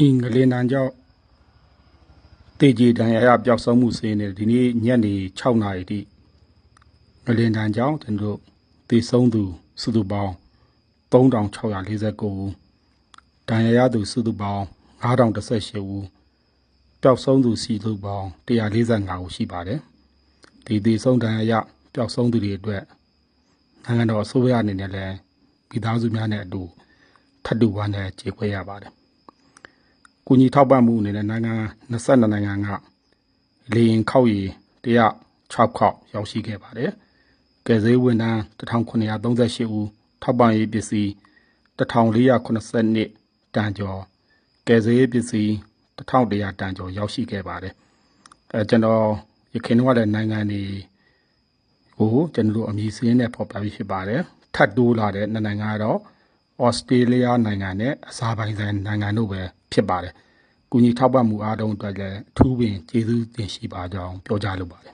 အင်္ဂလိပ်နန်းကြောင့်တေကြီးတန်ရပျောက်ဆုံးမှုစင်းနေဒီနေ့ညနေ6 နာရီတိငလင်တန်းကြောင့်ကျွန်တော်တေဆုံးသူစုစုပေါင်း3649ဦးတန်ရသူစုစုပေါင်း9018ဦးပျောက်ဆုံးသူစီစုပေါင်း145ဦးရှိပါတယ်ဒီတေဆုံးတန်ရပျောက်ဆုံးသူတွေအတွက်နိုင်ငံတော်အစိုးရအနေနဲ့လည်းမိသားစုများနဲ့အတူထပ်တူဝမ်းနဲ့ကြေကွဲရပါတယ်ကူညီထောက်ပံ့မှုအနေနဲ့နိုင်ငံ22နိုင်ငံကလေရင်ခောက်ရည်106ခေါက်ရောက်ရှိခဲ့ပါတယ်ကယ်ဆယ်ဝန်ထမ်း1938ဦးထောက်ပံ့ရေးပစ္စည်း1482တန်ကျော်ကယ်ဆယ်ရေးပစ္စည်း1100တန်ကျော်ရောက်ရှိခဲ့ပါတယ်ကျွန်တော်ရခိုင်ကလည်းနိုင်ငံတွေကိုကျွန်တော်တို့အမည်စင်းနဲ့ဖော်ပြပြီးဖြစ်ပါတယ်ထပ်တိုးလာတဲ့နိုင်ငံကတော့ဩစတြေးလျနိုင်ငံနဲ့အဇာဘိုင်ဂျန်နိုင်ငံတို့ပဲဖြစ်ပါတယ်ကူညီထောက်ပံ့မှုအားလုံးအတွက်လည်းအထူးပင်ကျေးဇူးတင်ရှိပါကြောင်းပြောကြားလိုပါတယ်